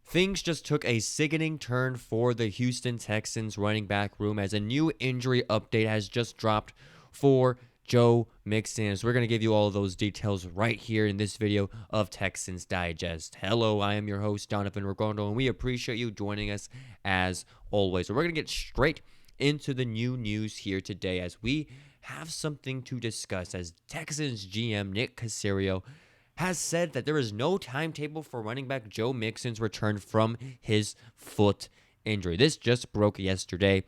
Things just took a sickening turn for the Houston Texans running back room as a new injury update has just dropped for Joe Mixon. As we're going to give you all of those details right here in this video of Texans Digest. Hello, I am your host, Donovan Ricondo, and we appreciate you joining us as always. So we're going to get straight into the new news here today as we have something to discuss as Texans GM Nick Caserio has said that there is no timetable for running back Joe Mixon's return from his foot injury. This just broke yesterday,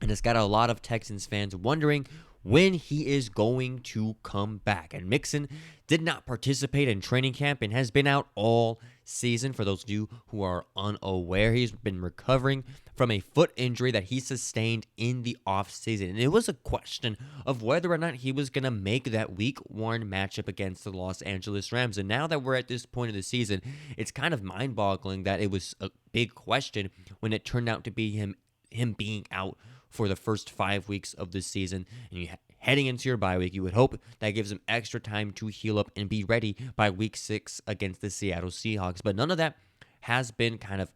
and it's got a lot of Texans fans wondering when he is going to come back. And Mixon did not participate in training camp and has been out all season. For those of you who are unaware, he's been recovering from a foot injury that he sustained in the offseason. And it was a question of whether or not he was going to make that week one matchup against the Los Angeles Rams. And now that we're at this point of the season, it's kind of mind-boggling that it was a big question when it turned out to be him being out for the first 5 weeks of the season. And heading into your bye week, you would hope that gives him extra time to heal up and be ready by week 6 against the Seattle Seahawks. But none of that has been kind of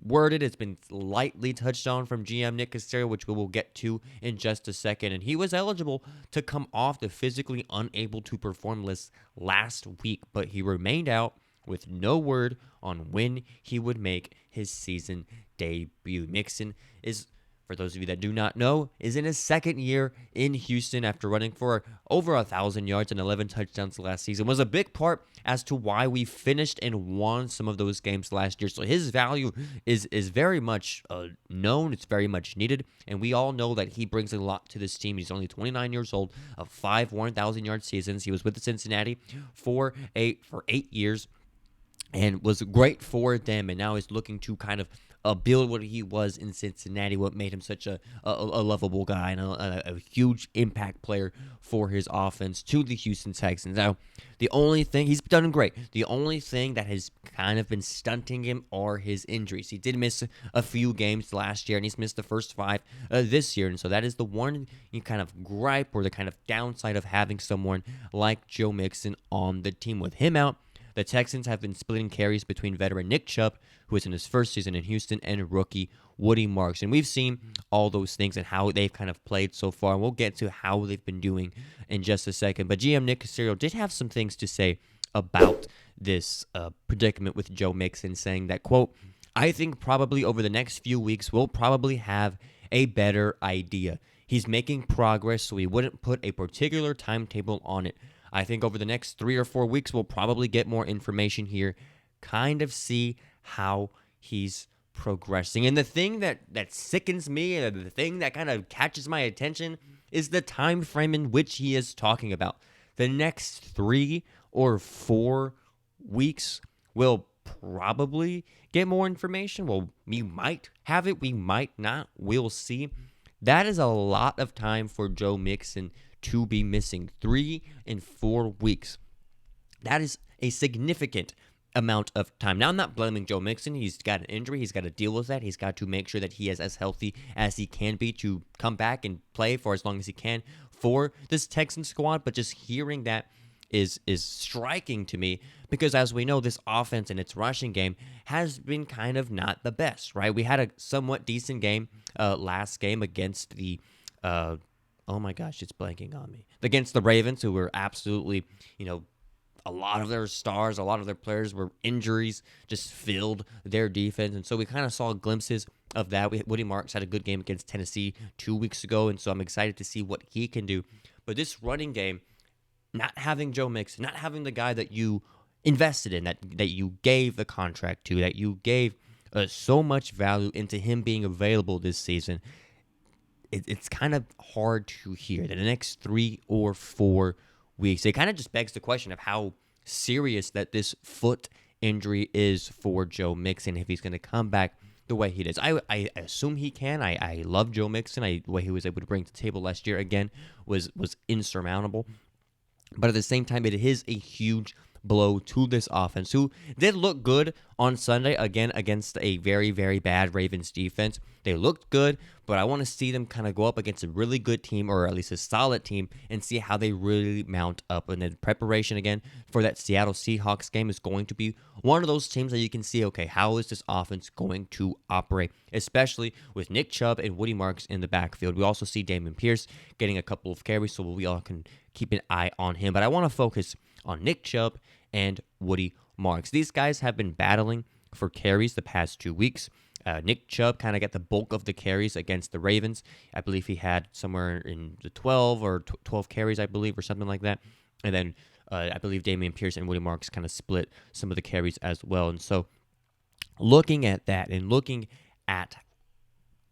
worded. It's been lightly touched on from GM Nick Caserio, which we will get to in just a second. And he was eligible to come off the physically unable to perform list last week, but he remained out with no word on when he would make his season debut. Mixon is, for those of you that do not know, is in his second year in Houston after running for over 1,000 yards and 11 touchdowns last season. Was a big part as to why we finished and won some of those games last year. So his value is very much known. It's very much needed. And we all know that he brings a lot to this team. He's only 29 years old, of 5 1,000-yard seasons. He was with Cincinnati for 8 years and was great for them. And now is looking to kind of build what he was in Cincinnati, what made him such a lovable guy and a huge impact player for his offense to the Houston Texans. Now, the only thing, he's done great. The only thing that has kind of been stunting him are his injuries. He did miss a few games last year, and he's missed the first 5 this year. And so that is the one kind of gripe or the kind of downside of having someone like Joe Mixon on the team. With him out, the Texans have been splitting carries between veteran Nick Chubb, who is in his first season in Houston, and rookie Woody Marks. And we've seen all those things and how they've kind of played so far, and we'll get to how they've been doing in just a second. But GM Nick Caserio did have some things to say about this predicament with Joe Mixon, saying that, quote, "I think probably over the next few weeks, we'll probably have a better idea. He's making progress, so we wouldn't put a particular timetable on it. I think over the next 3 or 4 weeks, we'll probably get more information here, kind of see how he's progressing." And the thing that sickens me, and the thing that kind of catches my attention, is the time frame in which he is talking about. The next 3 or 4 weeks will probably get more information. Well, we might have it, we might not. We'll see. That is a lot of time for Joe Mixon to be missing. 3 and 4 weeks. That is a significant amount of time. Now, I'm not blaming Joe Mixon. He's got an injury. He's got to deal with that. He's got to make sure that he is as healthy as he can be to come back and play for as long as he can for this Texans squad. But just hearing that is striking to me, because as we know, this offense and its rushing game has been kind of not the best, right? We had a somewhat decent game last game against the oh my gosh, it's blanking on me. Against the Ravens, who were absolutely, a lot of their stars, a lot of their players were injuries, just filled their defense. And so we kind of saw glimpses of that. Woody Marks had a good game against Tennessee 2 weeks ago, and so I'm excited to see what he can do. But this running game, not having Joe Mixon, not having the guy that you invested in, that you gave the contract to, that you gave so much value into him being available this season, it's kind of hard to hear that the next 3 or 4 weeks. It kind of just begs the question of how serious that this foot injury is for Joe Mixon, if he's going to come back the way he does. I assume he can. I love Joe Mixon. The way he was able to bring to the table last year, again, was insurmountable. But at the same time, it is a huge blow to this offense, who did look good on Sunday, again, against a very, very bad Ravens defense. They looked good, but I want to see them kind of go up against a really good team, or at least a solid team, and see how they really mount up. And then preparation, again, for that Seattle Seahawks game is going to be one of those teams that you can see, okay, how is this offense going to operate, especially with Nick Chubb and Woody Marks in the backfield. We also see Dameon Pierce getting a couple of carries, so we all can keep an eye on him. But I want to focus on Nick Chubb and Woody Marks. These guys have been battling for carries the past 2 weeks. Nick Chubb kind of got the bulk of the carries against the Ravens. I believe he had somewhere in the 12 carries, I believe, or something like that. And then I believe Dameon Pierce and Woody Marks kind of split some of the carries as well. And so looking at that and looking at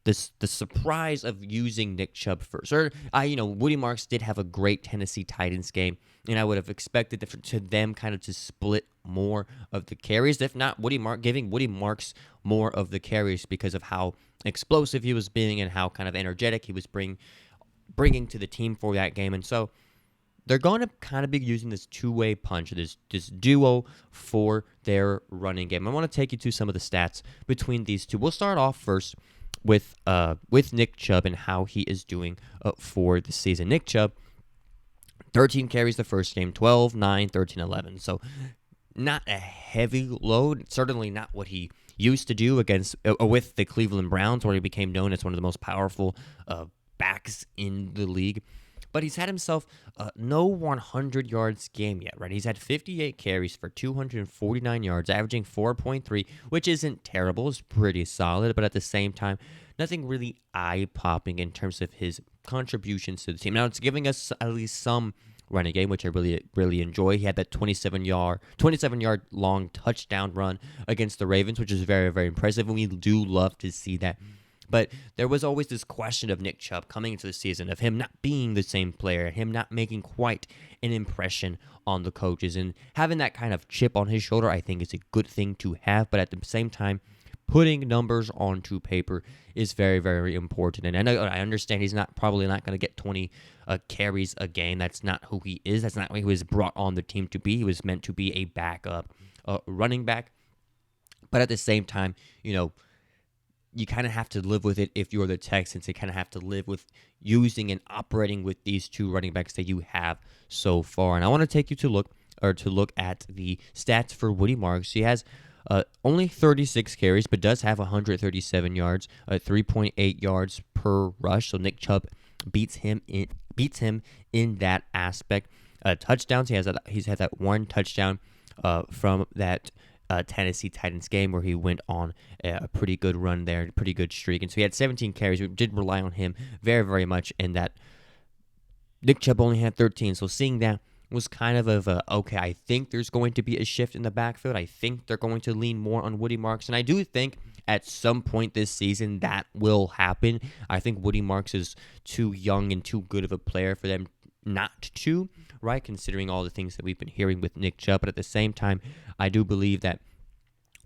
the surprise of using Nick Chubb first. Woody Marks did have a great Tennessee Titans game, and I would have expected to them kind of to split more of the carries, if not giving Woody Marks more of the carries because of how explosive he was being and how kind of energetic he was bringing to the team for that game. And so they're going to kind of be using this two-way punch, this duo for their running game. I want to take you to some of the stats between these two. We'll start off first with Nick Chubb and how he is doing for the season. Nick Chubb, 13 carries the first game, 12, 9, 13, 11. So not a heavy load, certainly not what he used to do with the Cleveland Browns, where he became known as one of the most powerful backs in the league. But he's had himself no 100 yards game yet, right? He's had 58 carries for 249 yards, averaging 4.3, which isn't terrible. It's pretty solid, but at the same time, nothing really eye-popping in terms of his contributions to the team. Now, it's giving us at least some running game, which I really, really enjoy. He had that 27-yard long touchdown run against the Ravens, which is very, very impressive, and we do love to see that. But there was always this question of Nick Chubb coming into the season, of him not being the same player, him not making quite an impression on the coaches. And having that kind of chip on his shoulder, I think, is a good thing to have. But at the same time, putting numbers onto paper is very, very important. And I understand he's probably not going to get 20 carries a game. That's not who he is. That's not who he was brought on the team to be. He was meant to be a backup running back. But at the same time, you kind of have to live with it if you're the Texans. You kind of have to live with using and operating with these two running backs that you have so far. And I want to take you to look at the stats for Woody Marks. He has only 36 carries, but does have 137 yards, 3.8 yards per rush. So Nick Chubb beats him in that aspect. Touchdowns, he's had that one touchdown from that Tennessee Titans game where he went on a pretty good run there, pretty good streak. And so he had 17 carries. We did rely on him very, very much, and that Nick Chubb only had 13. So seeing that was kind of okay, I think there's going to be a shift in the backfield. I think they're going to lean more on Woody Marks, and I do think at some point this season that will happen. I think Woody Marks is too young and too good of a player for them not to, right, considering all the things that we've been hearing with Nick Chubb. But at the same time, I do believe that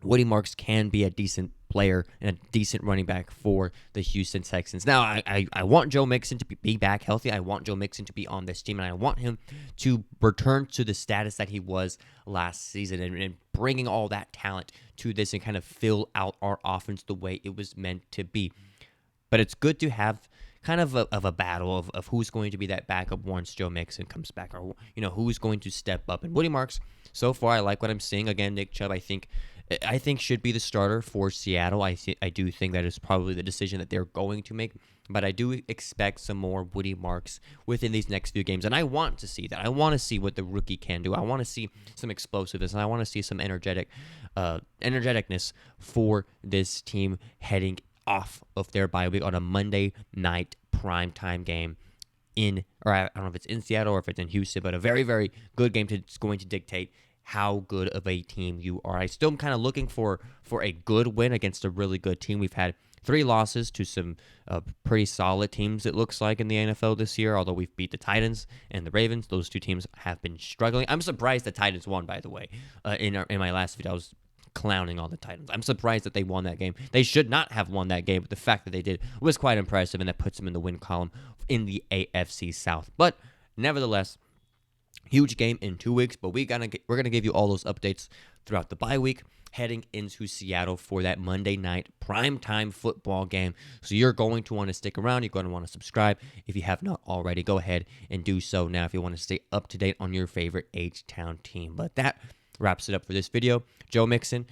Woody Marks can be a decent player and a decent running back for the Houston Texans. Now, I want Joe Mixon to be back healthy. I want Joe Mixon to be on this team, and I want him to return to the status that he was last season and bringing all that talent to this and kind of fill out our offense the way it was meant to be. But it's good to have kind of a battle of who's going to be that backup once Joe Mixon comes back, or who's going to step up. And Woody Marks, so far, I like what I'm seeing. Again, Nick Chubb, I think should be the starter for Seattle. I do think that is probably the decision that they're going to make, but I do expect some more Woody Marks within these next few games, and I want to see that. I want to see what the rookie can do. I want to see some explosiveness, and I want to see some energeticness for this team heading off of their bye week on a Monday night primetime game or I don't know if it's in Seattle or if it's in Houston, but a very, very good game that's going to dictate how good of a team you are. I still am kind of looking for a good win against a really good team. We've had 3 losses to some pretty solid teams, it looks like, in the NFL this year, although we've beat the Titans and the Ravens. Those 2 teams have been struggling. I'm surprised the Titans won, by the way. In my last video, I was clowning on the Titans. I'm surprised that they won that game. They should not have won that game, but the fact that they did was quite impressive, and that puts them in the win column in the AFC South. But nevertheless, Huge game in 2 weeks, but we're gonna give you all those updates throughout the bye week, heading into Seattle for that Monday night primetime football game. So you're going to want to stick around. You're going to want to subscribe if you have not already. Go ahead and do so now if you want to stay up to date on your favorite H-Town team. But that wraps it up for this video. Joe Mixon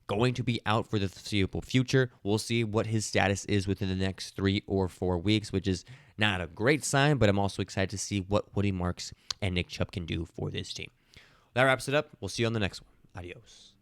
going to be out for the foreseeable future. We'll see what his status is within the next 3 or 4 weeks, which is not a great sign, but I'm also excited to see what Woody Marks and Nick Chubb can do for this team. That wraps it up. We'll see you on the next one. Adios.